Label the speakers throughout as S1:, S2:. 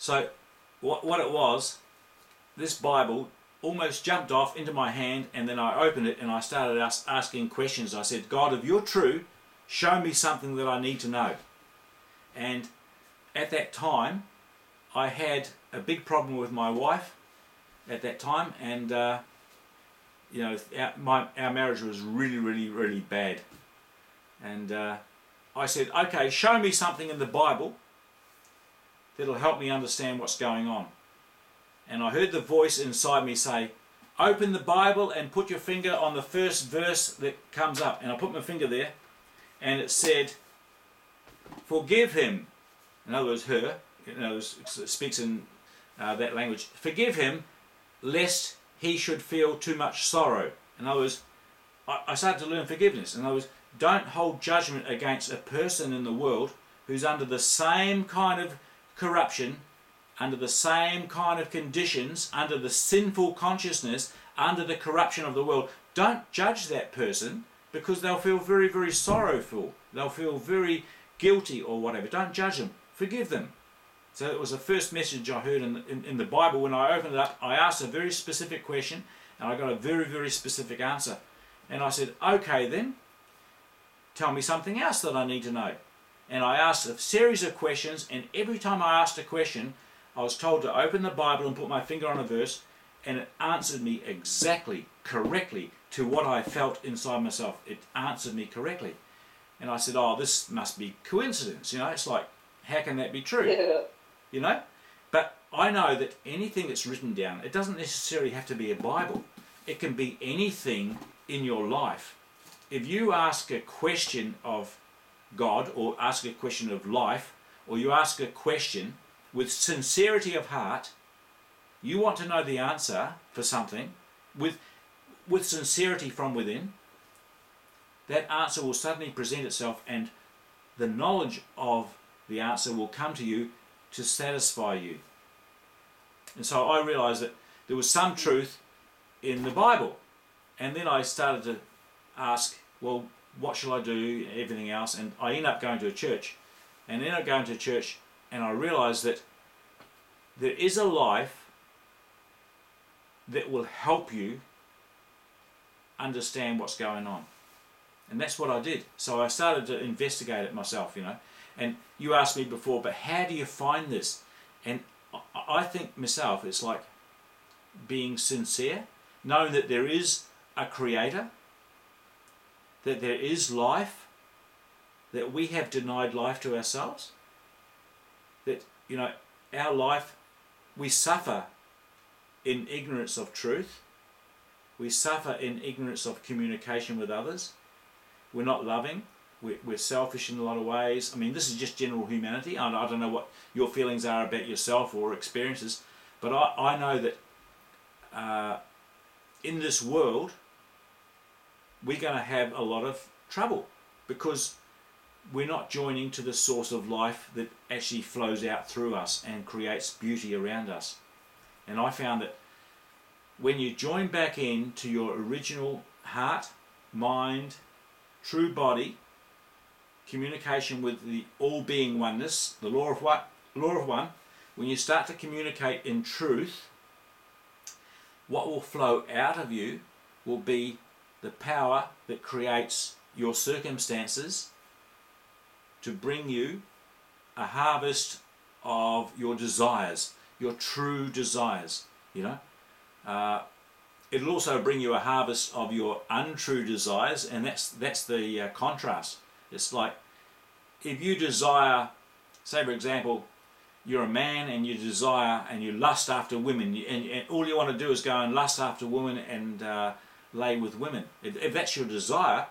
S1: So what it was, this Bible almost jumped off into my hand, and then I opened it and I started asking questions. I said, God, if you're true, show me something that I need to know. And at that time, I had a big problem with my wife at that time, and you know, our marriage was really bad. And I said, okay, show me something in the Bible that'll help me understand what's going on. And I heard the voice inside me say, open the Bible and put your finger on the first verse that comes up. And I put my finger there, and it said, forgive him. In other words, her. In other words, it speaks in that language. Forgive him, lest he should feel too much sorrow. In other words, I started to learn forgiveness. In other words, don't hold judgment against a person in the world who's under the same kind of corruption, under the same kind of conditions, under the sinful consciousness, under the corruption of the world. Don't judge that person, because they'll feel very sorrowful. They'll feel very guilty or whatever. Don't judge them. Forgive them. So it was the first message I heard in the Bible. When I opened it up, I asked a very specific question, and I got a very specific answer. And I said, okay then, tell me something else that I need to know. And I asked a series of questions, and every time I asked a question, I was told to open the Bible and put my finger on a verse, and it answered me exactly, correctly, to what I felt inside myself. It answered me correctly. And I said, oh, this must be coincidence. You know, it's like, how can that be true?
S2: Yeah.
S1: You know? But I know that anything that's written down, it doesn't necessarily have to be a Bible. It can be anything in your life. If you ask a question of God, or ask a question of life, or you ask a question with sincerity of heart, you want to know the answer for something with sincerity from within, that answer will suddenly present itself, and the knowledge of the answer will come to you to satisfy you. And so I realized that there was some truth in the Bible, and then I started to ask, well, what shall I do, everything else, and I ended up going to a church. And then I go into a church, and I realized that there is a life that will help you understand what's going on. And that's what I did. So I started to investigate it myself, you know. And you asked me before, but how do you find this? And I think myself, it's like being sincere, knowing that there is a creator, that there is life, that we have denied life to ourselves, that, you know, our life, we suffer in ignorance of truth, we suffer in ignorance of communication with others, we're not loving, we're selfish in a lot of ways. I mean, this is just general humanity. I don't know what your feelings are about yourself or experiences, but I know that in this world, we're going to have a lot of trouble, because we're not joining to the source of life that actually flows out through us and creates beauty around us. And I found that when you join back in to your original heart, mind, true body, communication with the all-being oneness, the law of one, when you start to communicate in truth, what will flow out of you will be the power that creates your circumstances to bring you a harvest of your desires, your true desires, you know. It'll also bring you a harvest of your untrue desires, and that's the contrast. It's like, if you desire, say for example, you're a man and you desire and you lust after women, and all you want to do is go and lust after women and lay with women. If that's your desire,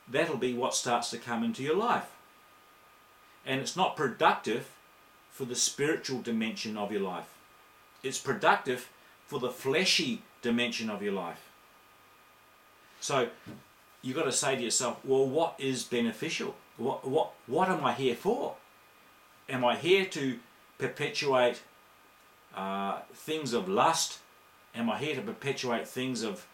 S1: that'll be what starts to come into your life. And it's not productive for the spiritual dimension of your life. It's productive for the fleshy dimension of your life. So you've got to say to yourself, well, what is beneficial? What am I here for? Am I here to perpetuate things of lust? Am I here to perpetuate things of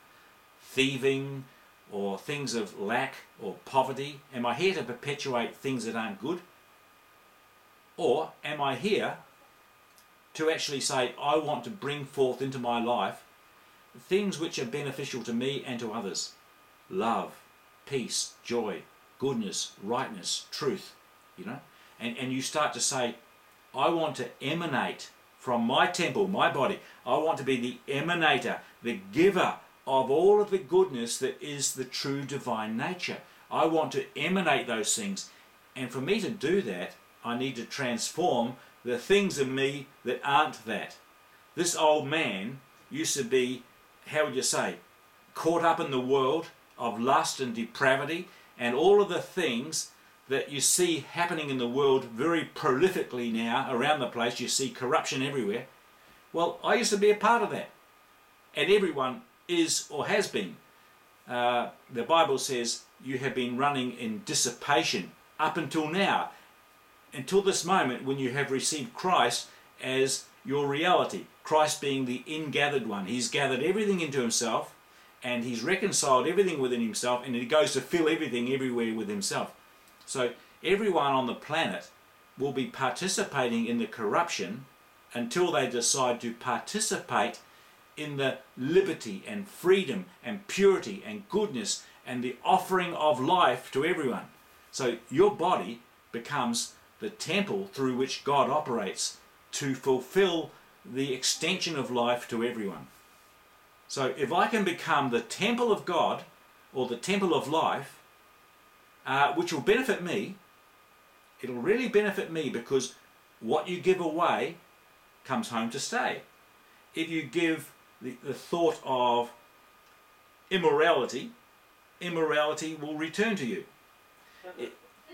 S1: thieving or things of lack or poverty? Am I here to perpetuate things that aren't good? Or am I here to actually say, I want to bring forth into my life things which are beneficial to me and to others. Love, peace, joy, goodness, rightness, truth, you know. And you start to say, I want to emanate from my temple, my body. I want to be the emanator, the giver of all of the goodness that is the true divine nature. I want to emanate those things. And for me to do that, I need to transform the things in me that aren't that. This old man used to be, how would you say, caught up in the world of lust and depravity and all of the things that you see happening in the world very prolifically now around the place. You see corruption everywhere. Well, I used to be a part of that. And everyone is or has been. The Bible says you have been running in dissipation up until now, until this moment when you have received Christ as your reality. Christ being the ingathered one. He's gathered everything into himself and he's reconciled everything within himself, and he goes to fill everything everywhere with himself. So everyone on the planet will be participating in the corruption until they decide to participate in the liberty and freedom and purity and goodness and the offering of life to everyone. So your body becomes the temple through which God operates to fulfill the extension of life to everyone. So if I can become the temple of God, or the temple of life, which will benefit me, it'll really benefit me, because what you give away comes home to stay. If you give the thought of immorality, immorality will return to you.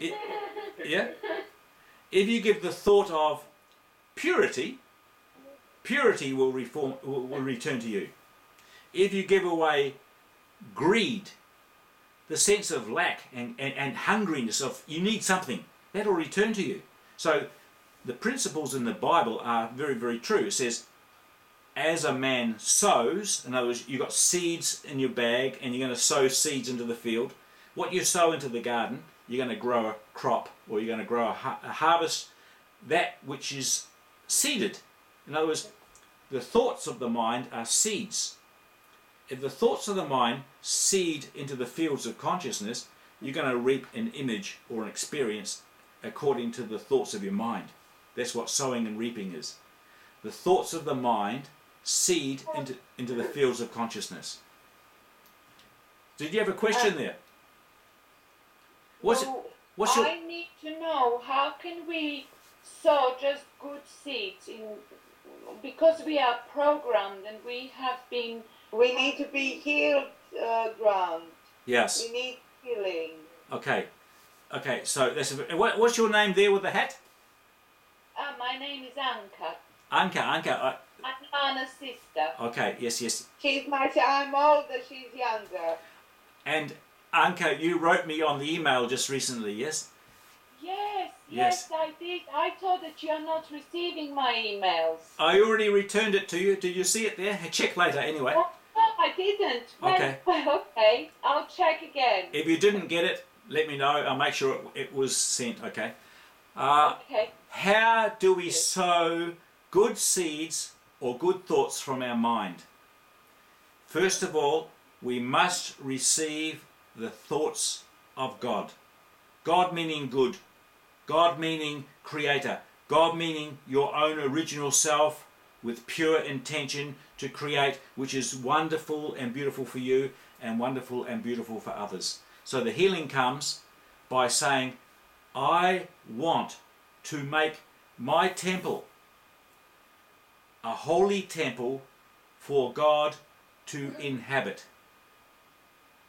S1: Yeah? If you give the thought of purity, purity will return to you. If you give away greed, the sense of lack and hungriness of you need something, that will return to you. So the principles in the Bible are very, very true. It says, as a man sows, in other words, you've got seeds in your bag and you're going to sow seeds into the field. What you sow into the garden, you're going to grow a crop, or you're going to grow a harvest, that which is seeded. In other words, the thoughts of the mind are seeds. If the thoughts of the mind seed into the fields of consciousness, you're going to reap an image or an experience according to the thoughts of your mind. That's what sowing and reaping is. The thoughts of the mind seed into the fields of consciousness. Did you have a question there?
S2: I need to know, how can we sow just good seeds because we are programmed and we need to be healed ground.
S1: Yes.
S2: We need healing.
S1: Okay. So what's your name there with the hat?
S2: My name is Anka.
S1: Anka.
S2: I'm Anna's sister.
S1: Okay. Yes.
S2: I'm older. She's younger.
S1: And Anka, you wrote me on the email just recently, yes?
S2: Yes, I did. I thought that you are not receiving my emails.
S1: I already returned it to you. Did you see it there? Check later anyway.
S2: Oh, no, I didn't.
S1: Okay.
S2: Well, okay. I'll check again.
S1: If you didn't get it, let me know. I'll make sure it was sent, okay?
S2: Okay.
S1: How do we sow good seeds or good thoughts from our mind? First of all, we must receive the thoughts of God. God meaning good. God meaning creator. God meaning your own original self with pure intention to create, which is wonderful and beautiful for you and wonderful and beautiful for others. So the healing comes by saying, I want to make my temple a holy temple for God to inhabit.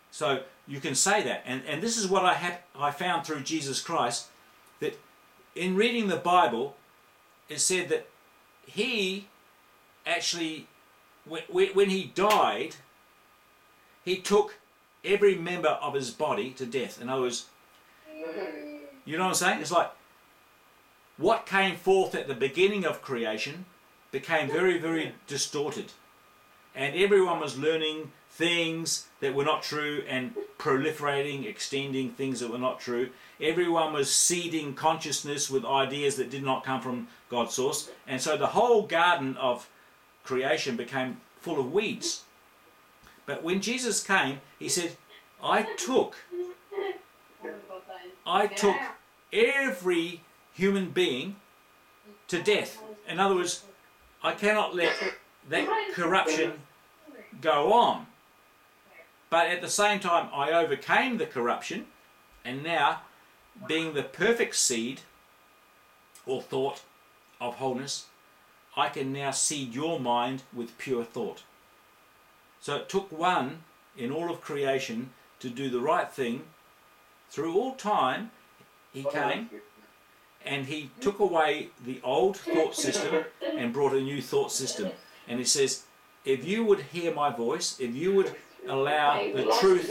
S1: So you can say that, and this is what I found through Jesus Christ, that in reading the Bible, it said that he actually, when he died, he took every member of his body to death. In other words, you know what I'm saying? It's like what came forth at the beginning of creation became very, very distorted, and everyone was learning things that were not true and proliferating, extending things that were not true. Everyone was seeding consciousness with ideas that did not come from God source, and so the whole garden of creation became full of weeds. But when Jesus came, he said, I took every human being to death. In other words, I cannot let that corruption go on. But at the same time, I overcame the corruption, and now, being the perfect seed or thought of wholeness, I can now seed your mind with pure thought. So it took one in all of creation to do the right thing. Through all time, he came and he took away the old thought system and brought a new thought system. And he says, if you would hear my voice, if you would allow the truth...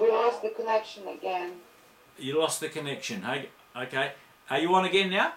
S2: We lost the connection again.
S1: You lost the connection. Hey? Okay. Are you on again now?